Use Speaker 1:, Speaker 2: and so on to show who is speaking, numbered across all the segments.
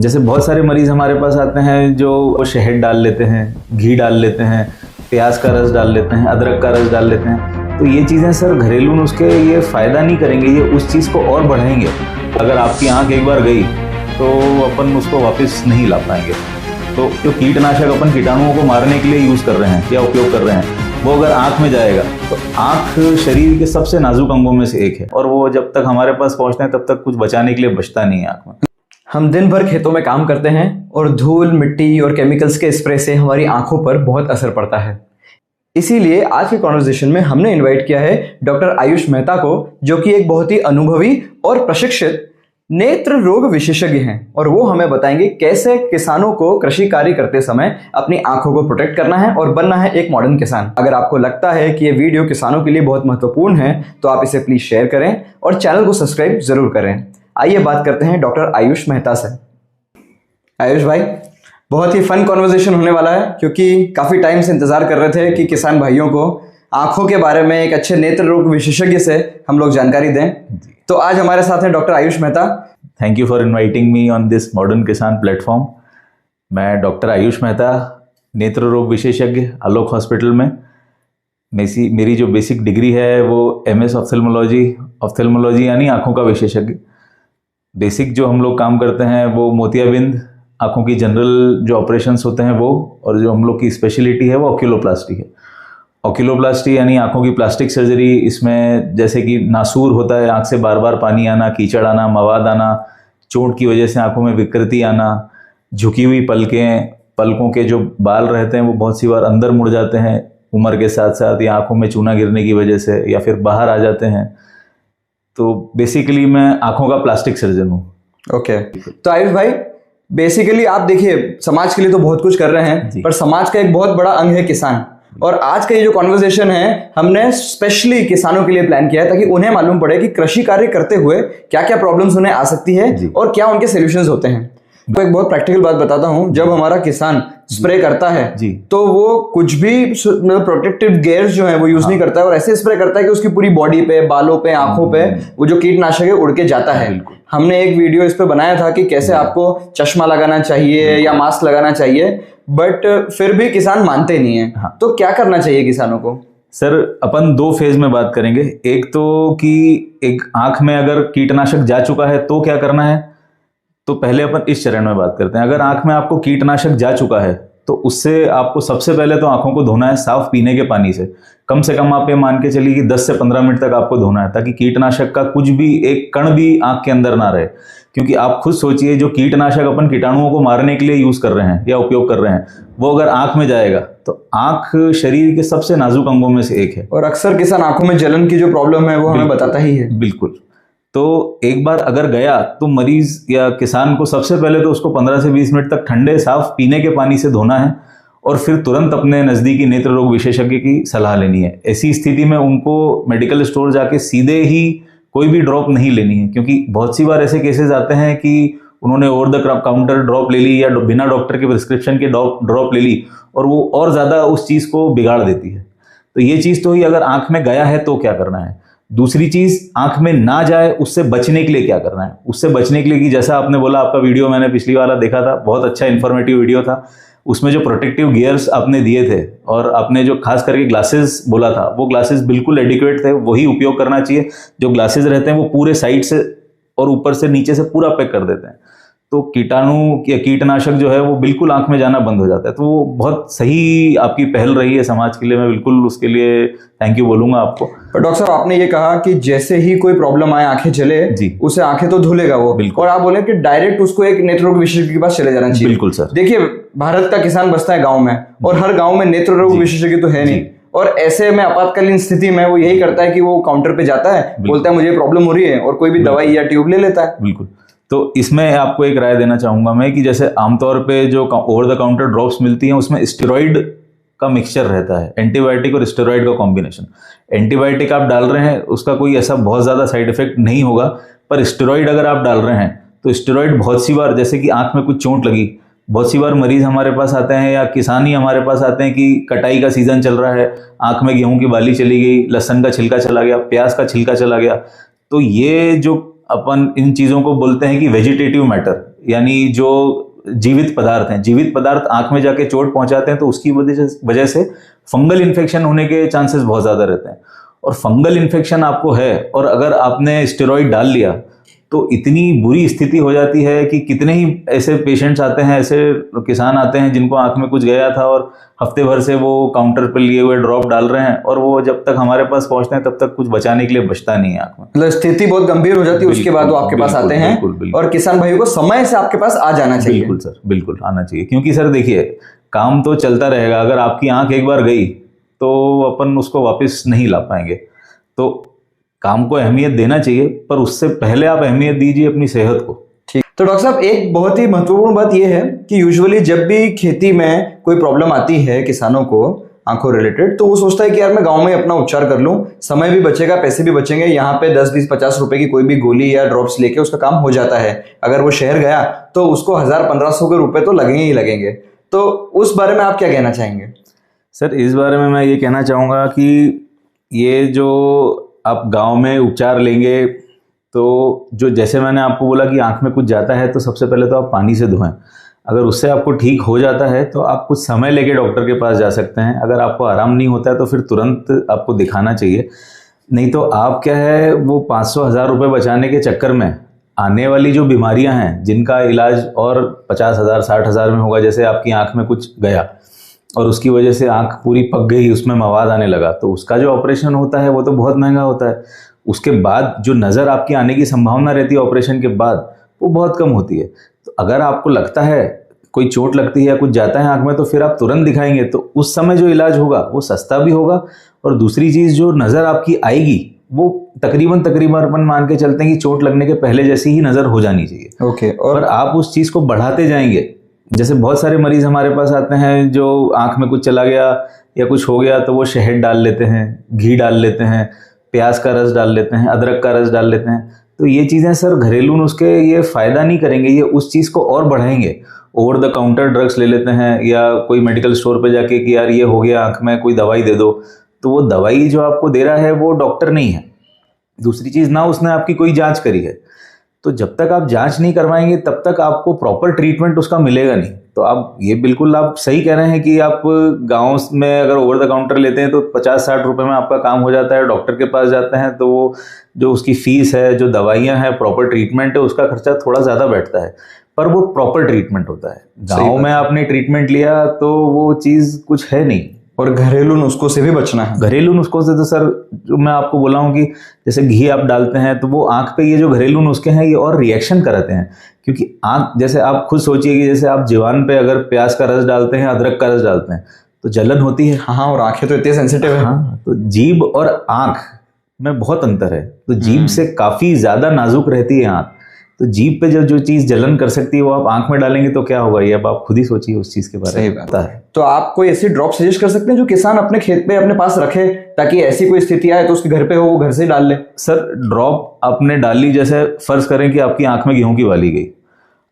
Speaker 1: जैसे बहुत सारे मरीज हमारे पास आते हैं जो शहद डाल लेते हैं, घी डाल लेते हैं, प्याज का रस डाल लेते हैं, अदरक का रस डाल लेते हैं। तो ये चीज़ें सर घरेलू नुस्खे ये फ़ायदा नहीं करेंगे, ये उस चीज़ को और बढ़ाएंगे। अगर आपकी आँख एक बार गई तो अपन उसको वापस नहीं ला पाएंगे। तो जो कीटनाशक अपन कीटाणुओं को मारने के लिए यूज़ कर रहे हैं या उपयोग कर रहे हैं, वो अगर आँख में जाएगा तो आँख शरीर के सबसे नाजुक अंगों में से एक है, और वो जब तक हमारे पास पहुँचते हैं तब तक कुछ बचाने के लिए बचता नहीं है आँख में।
Speaker 2: हम दिन भर खेतों में काम करते हैं और धूल, मिट्टी और केमिकल्स के स्प्रे से हमारी आंखों पर बहुत असर पड़ता है। इसीलिए आज के कॉन्वर्सेशन में हमने इनवाइट किया है डॉक्टर आयुष मेहता को, जो कि एक बहुत ही अनुभवी और प्रशिक्षित नेत्र रोग विशेषज्ञ हैं, और वो हमें बताएंगे कैसे किसानों को कृषि कार्य करते समय अपनी आंखों को प्रोटेक्ट करना है और बनना है एक मॉडर्न किसान। अगर आपको लगता है कि ये वीडियो किसानों के लिए बहुत महत्वपूर्ण है तो आप इसे प्लीज शेयर करें और चैनल को सब्सक्राइब जरूर करें। आइए बात करते हैं डॉक्टर आयुष मेहता से। आयुष भाई, बहुत ही फन कॉन्वर्सेशन होने वाला है, क्योंकि काफ़ी टाइम से इंतज़ार कर रहे थे कि किसान भाइयों को आंखों के बारे में एक अच्छे नेत्र रोग विशेषज्ञ से हम लोग जानकारी दें। तो आज हमारे साथ हैं doctor Ayush Mehta.
Speaker 1: Thank you for inviting me on this modern किसान प्लेटफॉर्म। मैं डॉक्टर आयुष मेहता, नेत्र रोग विशेषज्ञ, आलोक हॉस्पिटल में। मेरी जो बेसिक डिग्री है वो MS ऑफ्थेल्मोलॉजी यानी आँखों का विशेषज्ञ। बेसिक जो हम लोग काम करते हैं वो मोतियाबिंद, आँखों की जनरल जो ऑपरेशंस होते हैं वो, और जो हम लोग की स्पेशलिटी है वो ऑक्यूलोप्लास्टी है। ऑक्यूलोप्लास्टी यानी आँखों की प्लास्टिक सर्जरी। इसमें जैसे कि नासूर होता है, आँख से बार बार पानी आना, कीचड़ आना, मवाद आना, चोट की वजह से आँखों में विकृति आना, झुकी हुई पलकों के जो बाल रहते हैं वो बहुत सी बार अंदर मुड़ जाते हैं उम्र के साथ साथ, या आँखों में चूना गिरने की वजह से, या फिर बाहर आ जाते हैं। तो बेसिकली मैं आंखों का प्लास्टिक सर्जन हूँ।
Speaker 2: ओके, तो आयुष भाई, बेसिकली आप देखिए समाज के लिए तो बहुत कुछ कर रहे हैं, पर समाज का एक बहुत बड़ा अंग है किसान। और आज का ये जो कॉन्वर्सेशन है हमने स्पेशली किसानों के लिए प्लान किया है, ताकि उन्हें मालूम पड़े कि कृषि कार्य करते हुए क्या क्या प्रॉब्लम्स उन्हें आ सकती है और क्या उनके सॉल्यूशंस होते हैं। तो एक बहुत प्रैक्टिकल बात बताता हूँ, जब हमारा किसान स्प्रे करता है तो वो कुछ भी मतलब प्रोटेक्टिव गियर्स जो है वो यूज नहीं करता है, और ऐसे स्प्रे करता है कि उसकी पूरी बॉडी पे, बालों पे, आंखों पे वो जो कीटनाशक है उड़ के जाता है। हमने एक वीडियो इस पे बनाया था कि कैसे आपको चश्मा लगाना चाहिए या मास्क लगाना चाहिए, बट फिर भी किसान मानते नहीं है। तो क्या करना चाहिए किसानों को?
Speaker 1: सर, अपन दो फेज में बात करेंगे। एक तो कि एक आंख में अगर कीटनाशक जा चुका है तो क्या करना है, तो पहले अपन इस चरण में बात करते हैं। अगर आंख में आपको कीटनाशक जा चुका है तो उससे आपको सबसे पहले तो आंखों को धोना है साफ पीने के पानी से कम आप ये मान के चलिए कि 10 से 15 मिनट तक आपको धोना है, ताकि कीटनाशक का कुछ भी एक कण भी आंख के अंदर ना रहे। क्योंकि आप खुद सोचिए, जो कीटनाशक अपन कीटाणुओं को मारने के लिए यूज कर रहे हैं या उपयोग कर रहे हैं, वो अगर आंख में जाएगा तो आंख शरीर के सबसे नाजुक अंगों में से एक है,
Speaker 2: और अक्सर किसान आंखों में जलन की जो प्रॉब्लम है वो हमें बताता ही है।
Speaker 1: बिल्कुल। तो एक बार अगर गया तो मरीज या किसान को सबसे पहले तो उसको 15 से 20 मिनट तक ठंडे साफ पीने के पानी से धोना है, और फिर तुरंत अपने नज़दीकी नेत्र रोग विशेषज्ञ की सलाह लेनी है। ऐसी स्थिति में उनको मेडिकल स्टोर जाके सीधे ही कोई भी ड्रॉप नहीं लेनी है, क्योंकि बहुत सी बार ऐसे केसेस आते हैं कि उन्होंने ओवर द काउंटर ड्रॉप ले ली या बिना डॉक्टर के प्रिस्क्रिप्शन के ड्रॉप ले ली, और वो और ज़्यादा उस चीज़ को बिगाड़ देती है। तो ये चीज़ तो ही अगर आँख में गया है तो क्या करना है। दूसरी चीज, आंख में ना जाए उससे बचने के लिए क्या करना है। उससे बचने के लिए कि जैसा आपने बोला, आपका वीडियो मैंने पिछली वाला देखा था, बहुत अच्छा इन्फॉर्मेटिव वीडियो था। उसमें जो प्रोटेक्टिव गियर्स आपने दिए थे और आपने जो खास करके ग्लासेस बोला था, वो ग्लासेस बिल्कुल एडिक्वेट थे, वही उपयोग करना चाहिए। जो ग्लासेस रहते हैं वो पूरे साइड से और ऊपर से नीचे से पूरा पैक कर देते हैं, तो कीटाणु या कीटनाशक जो है वो बिल्कुल आंख में जाना बंद हो जाता है। तो वो बहुत सही आपकी पहल रही है समाज के लिए, मैं बिल्कुल उसके लिए थैंक यू बोलूंगा आपको।
Speaker 2: पर डॉक्टर साहब, आपने ये कहा कि जैसे ही कोई प्रॉब्लम आए आंखें जले उसे आंखें तो धुलेगा वो, और आप बोले कि डायरेक्ट उसको एक नेत्र रोग विशेषज्ञ के पास चले जाना चाहिए।
Speaker 1: बिल्कुल सर।
Speaker 2: देखिए, भारत का किसान बसता है गाँव में, और हर गाँव में नेत्र रोग विशेषज्ञ तो है नहीं, और ऐसे में आपातकालीन स्थिति में वो यही करता है कि वो काउंटर पे जाता है, बोलता है मुझे प्रॉब्लम हो रही है, और कोई भी दवाई या ट्यूब ले लेता है।
Speaker 1: बिल्कुल। तो इसमें आपको एक राय देना चाहूंगा मैं कि जैसे आमतौर पे जो ओवर द काउंटर ड्रॉप्स मिलती हैं उसमें स्टेरॉइड का मिक्सचर रहता है, एंटीबायोटिक और स्टेरॉइड का कॉम्बिनेशन। एंटीबायोटिक आप डाल रहे हैं, उसका कोई ऐसा बहुत ज़्यादा साइड इफेक्ट नहीं होगा, पर स्टेरॉइड अगर आप डाल रहे हैं तो स्टेरॉइड बहुत सी बार, जैसे कि आंख में कुछ चोट लगी, बहुत सी बार मरीज हमारे पास आते हैं या किसान ही हमारे पास आते हैं कि कटाई का सीजन चल रहा है, आंख में गेहूं की बाली चली गई, लहसन का छिलका चला गया, प्याज का छिलका चला गया। तो ये जो अपन इन चीज़ों को बोलते हैं कि वेजिटेटिव मैटर, यानी जो जीवित पदार्थ हैं, जीवित पदार्थ आंख में जाके चोट पहुंचाते हैं, तो उसकी वजह से फंगल इन्फेक्शन होने के चांसेस बहुत ज़्यादा रहते हैं। और फंगल इन्फेक्शन आपको है और अगर आपने स्टेरॉइड डाल लिया तो इतनी बुरी स्थिति हो जाती है कि कितने ही ऐसे पेशेंट्स आते हैं, ऐसे किसान आते हैं जिनको आंख में कुछ गया था और हफ्ते भर से वो काउंटर पर लिए हुए ड्रॉप डाल रहे हैं, और वो जब तक हमारे पास पहुंचते हैं तब तक कुछ बचाने के लिए बचता नहीं है आंख में।
Speaker 2: मतलब स्थिति बहुत गंभीर हो जाती है, उसके बाद वो आपके पास आते हैं।
Speaker 1: बिल्कुल, बिल्कुल।
Speaker 2: और किसान भाइयों को समय से आपके पास आ जाना चाहिए।
Speaker 1: बिल्कुल सर, बिल्कुल आना चाहिए, क्योंकि सर देखिए काम तो चलता रहेगा, अगर आपकी आंख एक बार गई तो अपन उसको वापस नहीं ला पाएंगे। तो काम को अहमियत देना चाहिए, पर उससे पहले आप अहमियत दीजिए अपनी सेहत को।
Speaker 2: ठीक। तो डॉक्टर साहब, एक बहुत ही महत्वपूर्ण बात यह है कि यूजुअली जब भी खेती में कोई प्रॉब्लम आती है किसानों को आंखों रिलेटेड, तो वो सोचता है कि यार मैं गांव में अपना उपचार कर लूं, समय भी बचेगा, पैसे भी बचेंगे, यहाँ पे 10, 20, 50 रुपए की कोई भी गोली या ड्रॉप्स लेके उसका काम हो जाता है। अगर वो शहर गया तो उसको 1000-1500 के रुपए तो लगेंगे ही लगेंगे। तो उस बारे में आप क्या कहना चाहेंगे?
Speaker 1: सर इस बारे में मैं ये कहना चाहूँगा कि ये जो आप गांव में उपचार लेंगे, तो जो जैसे मैंने आपको बोला कि आंख में कुछ जाता है तो सबसे पहले तो आप पानी से धोएं। अगर उससे आपको ठीक हो जाता है तो आप कुछ समय लेके डॉक्टर के पास जा सकते हैं। अगर आपको आराम नहीं होता है तो फिर तुरंत आपको दिखाना चाहिए, नहीं तो आप क्या है वो 500-1000 रुपये बचाने के चक्कर में आने वाली जो बीमारियां हैं जिनका इलाज और 50,000-60,000 में होगा, जैसे आपकी आंख में कुछ गया और उसकी वजह से आंख पूरी पक गई, उसमें मवाद आने लगा, तो उसका जो ऑपरेशन होता है वो तो बहुत महंगा होता है। उसके बाद जो नज़र आपकी आने की संभावना रहती है ऑपरेशन के बाद, वो बहुत कम होती है। तो अगर आपको लगता है कोई चोट लगती है या कुछ जाता है आंख में, तो फिर आप तुरंत दिखाएंगे, तो उस समय जो इलाज होगा वो सस्ता भी होगा, और दूसरी चीज़ जो नज़र आपकी आएगी वो तकरीबन अपन मान के चलते हैं कि चोट लगने के पहले जैसी ही नज़र हो जानी चाहिए।
Speaker 2: ओके।
Speaker 1: और आप उस चीज़ को बढ़ाते जाएंगे। जैसे बहुत सारे मरीज हमारे पास आते हैं जो आंख में कुछ चला गया या कुछ हो गया तो वो शहद डाल लेते हैं, घी डाल लेते हैं, प्याज का रस डाल लेते हैं, अदरक का रस डाल लेते हैं। तो ये चीज़ें सर घरेलू नुस्खे ये फ़ायदा नहीं करेंगे, ये उस चीज़ को और बढ़ाएंगे। ओवर द काउंटर ड्रग्स ले लेते हैं या कोई मेडिकल स्टोर पे जाके कि यार ये हो गया आंख में, कोई दवाई दे दो, तो वो दवाई जो आपको दे रहा है वो डॉक्टर नहीं है। दूसरी चीज़ ना उसने आपकी कोई जांच करी है, तो जब तक आप जांच नहीं करवाएंगे तब तक आपको प्रॉपर ट्रीटमेंट उसका मिलेगा नहीं। तो आप ये बिल्कुल आप सही कह रहे हैं कि आप गांव में अगर ओवर द काउंटर लेते हैं तो 50-60 रुपए में आपका काम हो जाता है। डॉक्टर के पास जाते हैं तो वो जो उसकी फीस है, जो दवाइयां हैं, प्रॉपर ट्रीटमेंट है, उसका खर्चा थोड़ा ज़्यादा बैठता है, पर वो प्रॉपर ट्रीटमेंट होता है। गाँव में आपने ट्रीटमेंट लिया तो वो चीज़ कुछ है नहीं।
Speaker 2: और घरेलू नुस्खों से भी बचना है।
Speaker 1: घरेलू नुस्खों से तो सर जो मैं आपको बोला हूँ कि जैसे घी आप डालते हैं तो वो आंख पे ये जो घरेलू नुस्खे हैं ये और रिएक्शन कराते हैं, क्योंकि आंख जैसे आप खुद सोचिए कि जैसे आप जीवान पे अगर प्याज का रस डालते हैं, अदरक का रस डालते हैं तो जलन होती है।
Speaker 2: हाँ, और आंखें तो इतनी सेंसिटिव है।
Speaker 1: हाँ, तो जीभ और आंख में बहुत अंतर है। तो जीभ से काफी ज्यादा नाजुक रहती है आंख, तो जीभ पे जो चीज जलन कर सकती है वो आप आंख में डालेंगे तो क्या होगा, ये अब आप खुद ही सोचिए उस चीज के बारे में।
Speaker 2: पता है। तो आप कोई ऐसी ड्रॉप सजेस्ट कर सकते हैं जो किसान अपने खेत पे अपने पास रखे, ताकि ऐसी कोई स्थिति आए तो उसके घर पे हो, वो घर से ही डाल ले?
Speaker 1: सर ड्रॉप आपने डाल ली, जैसे फर्ज करें कि आपकी आंख में गेहूं की बाली गई,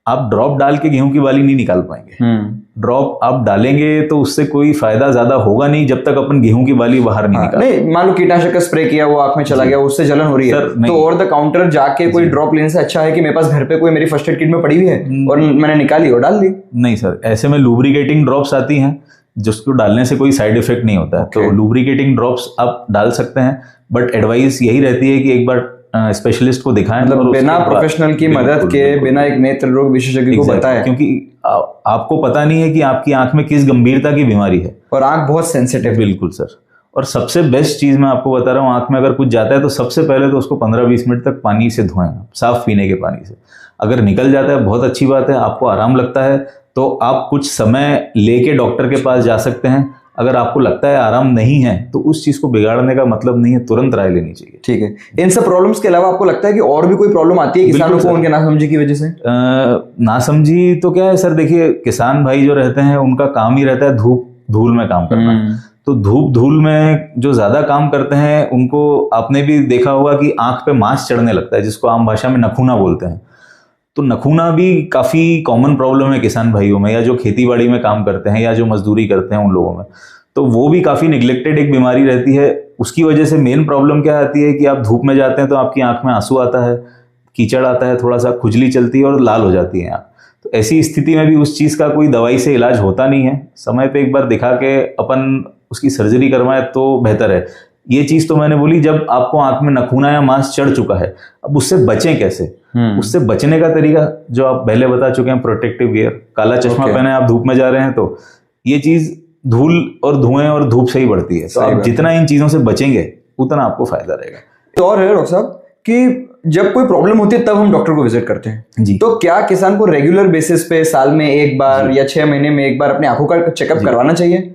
Speaker 1: आप ड्रॉप डाल के गेहूं की बाली नहीं निकाल पाएंगे। ड्रॉप आप डालेंगे तो उससे कोई फायदा ज्यादा होगा नहीं जब तक अपन गेहूं की बाली बाहर नहीं निकाल।
Speaker 2: नहीं, मान लो कीटनाशक का स्प्रे किया, वो आंख में चला गया, उससे जलन हो रही है, तो ओवर द काउंटर जाके कोई ड्रॉप लेने से अच्छा है कि मेरे पास घर पे कोई मेरी फर्स्ट एड किट में पड़ी हुई है और मैंने निकाली और डाल दी।
Speaker 1: नहीं सर, ऐसे में लुब्रिकेटिंग ड्रॉप्स आती हैं जिसको डालने से कोई साइड इफेक्ट नहीं होता है। तो लुब्रिकेटिंग ड्रॉप्स आप डाल सकते हैं, बट एडवाइस यही रहती है कि एक बार स्पेशलिस्ट को दिखाएं,
Speaker 2: मतलब बिना प्रोफेशनल की मदद के, बिना एक नेत्र रोग विशेषज्ञ को बताएं,
Speaker 1: क्योंकि आपको पता नहीं है कि आपकी आंख में किस गंभीरता की बीमारी है,
Speaker 2: और आंख बहुत सेंसिटिव।
Speaker 1: बिल्कुल सर। और सबसे बेस्ट चीज मैं आपको बता रहा हूँ, आंख में अगर कुछ जाता है तो सबसे पहले तो उसको 15-20 मिनट तक पानी से धोएं, साफ पीने के पानी से। अगर निकल जाता है बहुत अच्छी बात है, आपको आराम लगता है तो आप कुछ समय लेके डॉक्टर के पास जा सकते हैं। अगर आपको लगता है आराम नहीं है तो उस चीज को बिगाड़ने का मतलब नहीं है, तुरंत राय लेनी चाहिए।
Speaker 2: ठीक है। इन सब प्रॉब्लम्स के अलावा आपको लगता है कि और भी कोई प्रॉब्लम आती है किसानों को उनके नासमझी की वजह से?
Speaker 1: नासमझी तो क्या है सर, देखिए किसान भाई जो रहते हैं उनका काम ही रहता है धूप धूल में काम करना। तो धूप धूल में जो ज्यादा काम करते हैं उनको आपने भी देखा होगा कि आंख पे मांस चढ़ने लगता है, जिसको आम भाषा में नखूना बोलते हैं। तो नखूना भी काफी कॉमन प्रॉब्लम है किसान भाइयों में, या जो खेती बाड़ी में काम करते हैं या जो मजदूरी करते हैं उन लोगों में। तो वो भी काफी निग्लेक्टेड एक बीमारी रहती है। उसकी वजह से मेन प्रॉब्लम क्या आती है कि आप धूप में जाते हैं तो आपकी आंख में आंसू आता है, कीचड़ आता है, थोड़ा सा खुजली चलती है और लाल हो जाती है आंख। तो ऐसी स्थिति में भी उस चीज़ का कोई दवाई से इलाज होता नहीं है। समय पे एक बार दिखा के अपन उसकी सर्जरी करवाएं तो बेहतर है। ये चीज़ तो मैंने बोली, जब आपको आंख में नखूना या मांस चढ़ चुका है, अब उससे बचें कैसे? उससे बचने का तरीका जो आप पहले बता चुके हैं, प्रोटेक्टिव गियर, काला चश्मा पहने आप धूप में जा रहे हैं तो ये चीज़ धूल और धुएं और धूप से ही बढ़ती है। तो आप जितना इन चीज़ों से बचेंगे उतना आपको फायदा रहेगा।
Speaker 2: तो और है डॉक्टर साहब कि जब कोई प्रॉब्लम होती है तब हम डॉक्टर को विजिट करते हैं जी, तो क्या किसान को रेगुलर बेसिस पे साल में एक बार या 6 महीने में एक बार अपने आंखों का चेकअप करवाना चाहिए?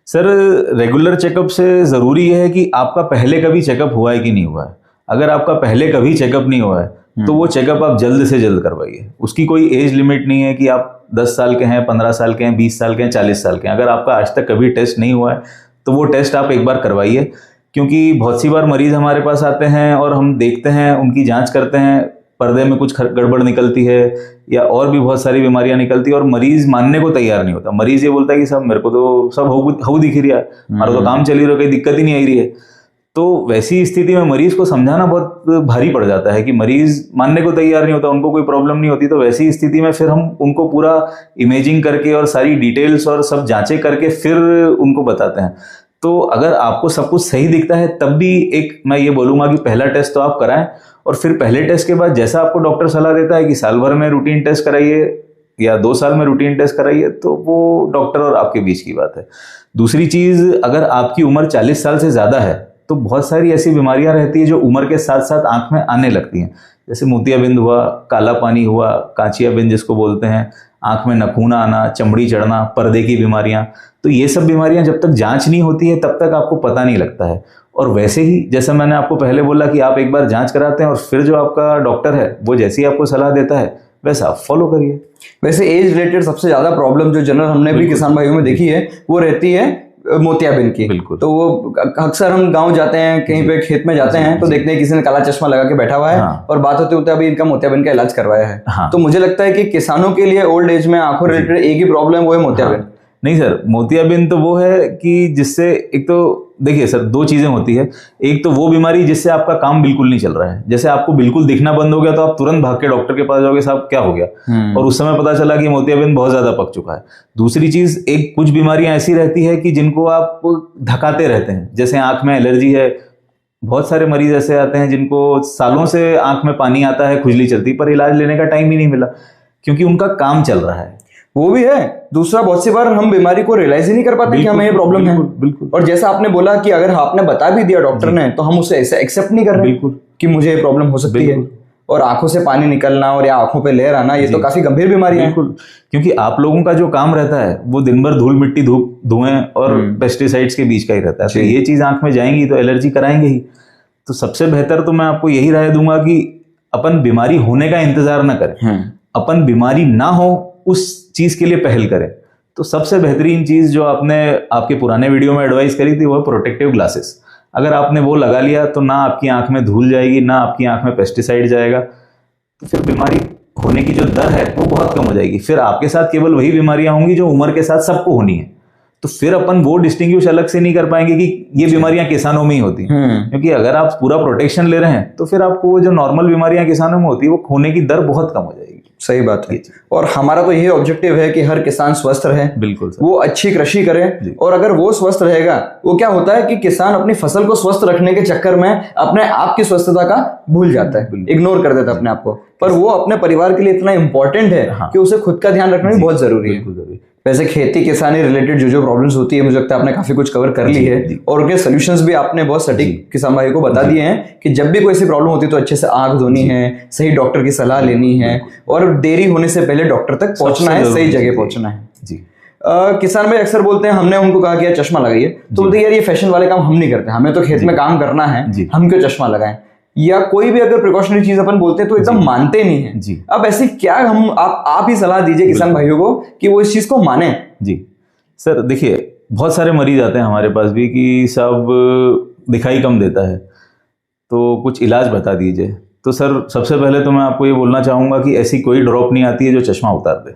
Speaker 1: सर, रेगुलर चेकअप से ज़रूरी है कि आपका पहले कभी चेकअप हुआ है कि नहीं हुआ है। अगर आपका पहले कभी चेकअप नहीं हुआ है तो वो चेकअप आप जल्द से जल्द करवाइए। उसकी कोई एज लिमिट नहीं है कि आप 10 साल के हैं, 15 साल के हैं, 20 साल के हैं, 40 साल के हैं। अगर आपका आज तक कभी टेस्ट नहीं हुआ है तो वो टेस्ट आप एक बार करवाइए, क्योंकि बहुत सी बार मरीज हमारे पास आते हैं और हम देखते हैं, उनकी जांच करते हैं, पर्दे में कुछ गड़बड़ निकलती है या और भी बहुत सारी बीमारियां निकलती है और मरीज मानने को तैयार नहीं होता। मरीज ये बोलता है कि सब मेरे को तो सब हो दिख रहा है, हमारा तो काम चल ही रहा है, कोई दिक्कत ही नहीं आ रही है। तो वैसी स्थिति में मरीज को समझाना बहुत भारी पड़ जाता है कि मरीज मानने को तैयार नहीं होता, उनको कोई प्रॉब्लम नहीं होती। तो वैसी स्थिति में फिर हम उनको पूरा इमेजिंग करके और सारी डिटेल्स और सब जांचें करके फिर उनको बताते हैं। तो अगर आपको सब कुछ सही दिखता है तब भी एक मैं ये बोलूँगा कि पहला टेस्ट तो आप कराएं, और फिर पहले टेस्ट के बाद जैसा आपको डॉक्टर सलाह देता है कि साल भर में रूटीन टेस्ट कराइए या 2 साल में रूटीन टेस्ट कराइए, तो वो डॉक्टर और आपके बीच की बात है। दूसरी चीज़, अगर आपकी उम्र 40 साल से ज़्यादा है तो बहुत सारी ऐसी बीमारियां रहती है जो उम्र के साथ साथ आंख में आने लगती हैं, जैसे मोतियाबिंद हुआ, काला पानी हुआ, कांचियाबिंद जिसको बोलते हैं, आंख में नखूना आना, चमड़ी चढ़ना, पर्दे की बीमारियां। तो ये सब बीमारियां जब तक जांच नहीं होती है तब तक आपको पता नहीं लगता है। और वैसे ही जैसे मैंने आपको पहले बोला कि आप एक बार जांच कराते हैं और फिर जो आपका डॉक्टर है वो जैसी आपको सलाह देता है वैसा आप फॉलो करिए।
Speaker 2: वैसे एज रिलेटेड सबसे ज्यादा प्रॉब्लम जो जनरल हमने भी किसान भाइयों में देखी है वो रहती है मोतियाबिंद की।
Speaker 1: बिल्कुल।
Speaker 2: तो वो अक्सर हम गांव जाते हैं, कहीं पे खेत में जाते हैं तो देखते हैं किसी ने काला चश्मा लगा के बैठा हुआ है और बात होते होते अभी इनका मोतियाबिंद का इलाज करवाया है। तो मुझे लगता है कि किसानों के लिए ओल्ड एज में आंखों रिलेटेड एक ही प्रॉब्लम वो है मोतियाबिंद।
Speaker 1: नहीं सर, मोतियाबिंद तो वो है कि जिससे एक तो देखिए सर 2 चीजें होती है। एक तो वो बीमारी जिससे आपका काम बिल्कुल नहीं चल रहा है, जैसे आपको बिल्कुल दिखना बंद हो गया तो आप तुरंत भाग के डॉक्टर के पास जाओगे, साहब क्या हो गया, और उस समय पता चला कि मोतियाबिंद बहुत ज्यादा पक चुका है। दूसरी चीज, एक कुछ बीमारियां ऐसी रहती है कि जिनको आप धकाते रहते हैं, जैसे आंख में एलर्जी है। बहुत सारे मरीज ऐसे आते हैं जिनको सालों से आंख में पानी आता है, खुजली चलती, पर इलाज लेने का टाइम ही नहीं मिला क्योंकि उनका काम चल रहा है।
Speaker 2: वो भी है। दूसरा, बहुत सी बार हम बीमारी को रियलाइज ही नहीं कर पाते कि हमें ये प्रॉब्लम है।
Speaker 1: बिल्कुल।
Speaker 2: और जैसा आपने बोला कि अगर आपने बता भी दिया डॉक्टर ने तो हम उसे ऐसे एक्सेप्ट नहीं कर रहे कि मुझे ये प्रॉब्लम हो सकती है। और आंखों से पानी निकलना और या आंखों पे लेयर आना, ये तो काफी गंभीर बीमारी है।
Speaker 1: क्योंकि आप लोगों का जो काम रहता है वो दिन भर धूल मिट्टी धुएं और पेस्टिसाइड्स के बीच का ही रहता है। तो ये चीज आंख में जाएंगी तो एलर्जी कराएंगे ही। तो सबसे बेहतर तो मैं आपको यही राय दूंगा कि अपन बीमारी होने का इंतजार ना करें, अपन बीमारी ना हो उस चीज के लिए पहल करें। तो सबसे बेहतरीन चीज जो आपने आपके पुराने वीडियो में एडवाइस करी थी वो है प्रोटेक्टिव ग्लासेस। अगर आपने वो लगा लिया तो ना आपकी आंख में धूल जाएगी, ना आपकी आंख में पेस्टिसाइड जाएगा, तो फिर बीमारी होने की जो दर है वो बहुत कम हो जाएगी। फिर आपके साथ केवल वही बीमारियां होंगी जो उम्र के साथ सबको होनी है। तो फिर अपन वो डिस्टिंग्विश अलग से नहीं कर पाएंगे कि ये बीमारियां किसानों में ही होती हैं, क्योंकि अगर आप पूरा प्रोटेक्शन ले रहे हैं तो फिर आपको वो जो नॉर्मल बीमारियां किसानों में होती है वो होने की दर बहुत कम हो जाएगी।
Speaker 2: सही बात है। और हमारा तो यही ऑब्जेक्टिव है कि हर किसान स्वस्थ रहे,
Speaker 1: बिल्कुल
Speaker 2: वो अच्छी कृषि करे। और अगर वो स्वस्थ रहेगा, वो क्या होता है कि किसान अपनी फसल को स्वस्थ रखने के चक्कर में अपने आप की स्वस्थता का भूल जाता है, इग्नोर कर देता है अपने आप को। पर वो अपने परिवार के लिए इतना इंपॉर्टेंट है कि उसे खुद का ध्यान रखना भी बहुत जरूरी है। वैसे खेती किसानी रिलेटेड जो प्रॉब्लम्स होती है, मुझे लगता है आपने काफी कुछ कवर कर ली है और उनके सॉल्यूशंस भी आपने बहुत सटीक किसान भाई को बता दिए हैं कि जब भी कोई ऐसी प्रॉब्लम होती है तो अच्छे से आंख धोनी है, सही डॉक्टर की सलाह लेनी है और देरी होने से पहले डॉक्टर तक पहुंचना है, सही जगह पहुंचना है। जी। किसान भाई अक्सर बोलते हैं, हमने उनको कहा कि यार चश्मा लगाइए, तो बोलते यार ये फैशन वाले काम हम नहीं करते, हमें तो खेत में काम करना है, हम क्यों चश्मा लगाएं। या कोई भी अगर प्रिकॉशनरी चीज अपन बोलते हैं तो एकदम मानते नहीं है जी। अब ऐसे क्या हम आप ही सलाह दीजिए किसान भाइयों को कि वो इस चीज को माने।
Speaker 1: जी सर, देखिए बहुत सारे मरीज आते हैं हमारे पास भी कि सब दिखाई कम देता है, तो कुछ इलाज बता दीजिए। तो सर सबसे पहले तो मैं आपको ये बोलना चाहूंगा कि ऐसी कोई ड्रॉप नहीं आती है जो चश्मा उतार दे।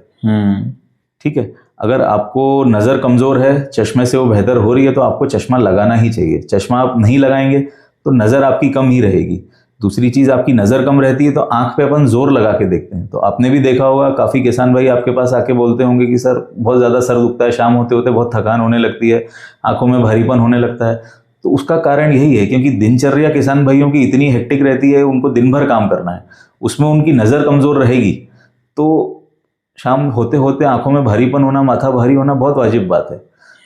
Speaker 1: ठीक है, अगर आपको नजर कमजोर है, चश्मे से वो बेहतर हो रही है तो आपको चश्मा लगाना ही चाहिए। चश्मा आप नहीं लगाएंगे तो नजर आपकी कम ही रहेगी। दूसरी चीज आपकी नजर कम रहती है तो आंख पे अपन जोर लगा के देखते हैं। तो आपने भी देखा होगा, काफी किसान भाई आपके पास आके बोलते होंगे कि सर बहुत ज्यादा सर दुखता है, शाम होते होते बहुत थकान होने लगती है, आंखों में भारीपन होने लगता है। तो उसका कारण यही है क्योंकि दिनचर्या किसान भाइयों की इतनी हेक्टिक रहती है, उनको दिन भर काम करना है, उसमें उनकी नजर कमजोर रहेगी तो शाम होते होते आंखों में भारीपन होना, माथा भारी होना बहुत वाजिब बात है।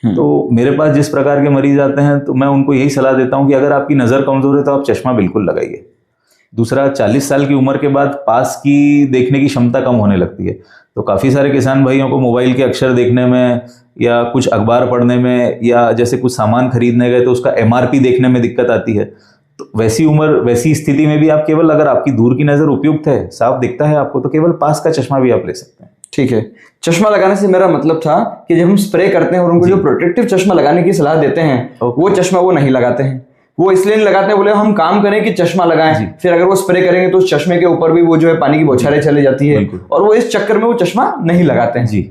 Speaker 1: तो मेरे पास जिस प्रकार के मरीज आते हैं तो मैं उनको यही सलाह देता हूं कि अगर आपकी नजर कमजोर है तो आप चश्मा बिल्कुल लगाइए। दूसरा, 40 साल की उम्र के बाद पास की देखने की क्षमता कम होने लगती है। तो काफी सारे किसान भाइयों को मोबाइल के अक्षर देखने में या कुछ अखबार पढ़ने में या जैसे कुछ सामान खरीदने गए तो उसका MRP देखने में दिक्कत आती है। तो वैसी उम्र, वैसी स्थिति में भी आप केवल, अगर आपकी दूर की नजर उपयुक्त है, साफ दिखता है आपको, तो केवल पास का चश्मा भी आप ले सकते हैं।
Speaker 2: ठीक है, चश्मा लगाने से मेरा मतलब था कि जब हम स्प्रे करते हैं और उनको जो प्रोटेक्टिव चश्मा लगाने की सलाह देते हैं वो चश्मा वो नहीं लगाते हैं। वो इसलिए नहीं लगाते हैं, बोले हम काम करें कि चश्मा लगाएं, फिर अगर वो स्प्रे करेंगे तो उस चश्मे के ऊपर भी वो जो है पानी की बौछारें चली जाती है और वो इस चक्कर में वो चश्मा नहीं लगाते हैं।
Speaker 1: जी,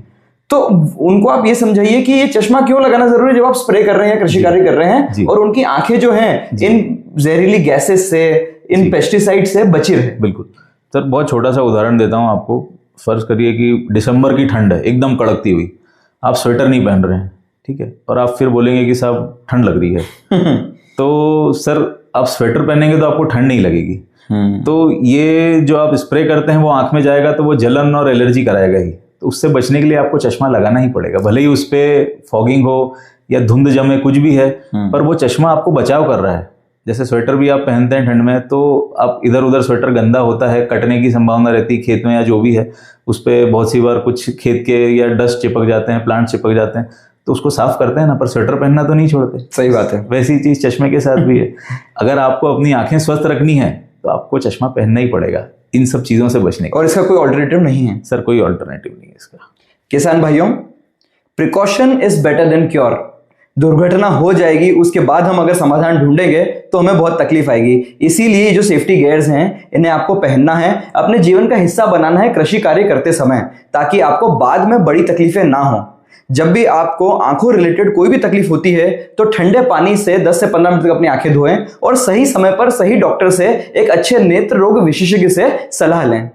Speaker 2: तो उनको आप ये समझाइए कि ये चश्मा क्यों लगाना जरूरी है जब आप स्प्रे कर रहे हैं, कृषि कार्य कर रहे हैं और उनकी आंखें जो हैं इन जहरीली गैसेस से, इन पेस्टिसाइड से बची रहे।
Speaker 1: बिल्कुल सर, बहुत छोटा सा उदाहरण देता हूँ आपको। फर्ज करिए कि दिसंबर की ठंड है, एकदम कड़कती हुई, आप स्वेटर नहीं पहन रहे हैं, ठीक है, और आप फिर बोलेंगे कि साहब ठंड लग रही है तो सर आप स्वेटर पहनेंगे तो आपको ठंड नहीं लगेगी। तो ये जो आप स्प्रे करते हैं वो आंख में जाएगा तो वो जलन और एलर्जी कराएगा ही। तो उससे बचने के लिए आपको चश्मा लगाना ही पड़ेगा, भले ही उस पर फॉगिंग हो या धुंध जमे, कुछ भी है, पर वो चश्मा आपको बचाव कर रहा है। जैसे स्वेटर भी आप पहनते हैं ठंड में तो आप इधर उधर, स्वेटर गंदा होता है, कटने की संभावना रहती है खेत में या जो भी है, उस पर बहुत सी बार कुछ खेत के या डस्ट चिपक जाते हैं, प्लांट चिपक जाते हैं, तो उसको साफ करते हैं ना, पर स्वेटर पहनना तो नहीं छोड़ते।
Speaker 2: सही बात है।
Speaker 1: वैसी चीज चश्मे के साथ भी है। अगर आपको अपनी आंखें स्वस्थ रखनी है तो आपको चश्मा पहनना ही पड़ेगा इन सब चीजों से बचने के।
Speaker 2: और इसका कोई ऑल्टरनेटिव नहीं है
Speaker 1: सर, कोई ऑल्टरनेटिव नहीं है इसका।
Speaker 2: किसान भाइयों, precaution is better than cure. दुर्घटना हो जाएगी, उसके बाद हम अगर समाधान ढूंढेंगे तो हमें बहुत तकलीफ आएगी। इसीलिए जो सेफ्टी गियर्स हैं इन्हें आपको पहनना है, अपने जीवन का हिस्सा बनाना है कृषि कार्य करते समय, ताकि आपको बाद में बड़ी तकलीफें ना हो। जब भी आपको आंखों रिलेटेड कोई भी तकलीफ होती है तो ठंडे पानी से 10 से 15 मिनट तक अपनी आंखें धोएं और सही समय पर सही डॉक्टर से, एक अच्छे नेत्र रोग विशेषज्ञ से सलाह लें।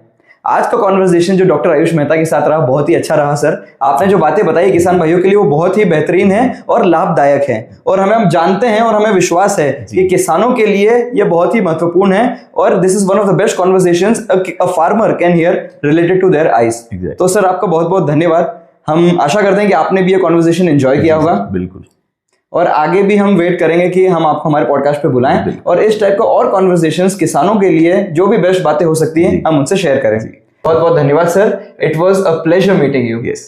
Speaker 2: आज का कॉन्वर्सेशन जो डॉक्टर आयुष मेहता के साथ रहा बहुत ही अच्छा रहा सर। आपने जो बातें बताई किसान भाइयों के लिए वो बहुत ही बेहतरीन है और लाभदायक है, और हम जानते हैं और हमें विश्वास है कि किसानों के लिए ये बहुत ही महत्वपूर्ण है। और this is one of the best conversations a farmer can hear related to their eyes. तो सर आपका बहुत बहुत धन्यवाद। हम आशा करते हैं कि आपने भी ये कॉन्वर्सेशन एंजॉय किया होगा।
Speaker 1: बिल्कुल।
Speaker 2: और आगे भी हम वेट करेंगे कि हम आपको हमारे पॉडकास्ट पे बुलाएं और इस टाइप का और कॉन्वर्सेशंस किसानों के लिए जो भी बेस्ट बातें हो सकती हैं हम उनसे शेयर करें। बहुत बहुत धन्यवाद sir. It was a pleasure meeting you.
Speaker 1: Yes.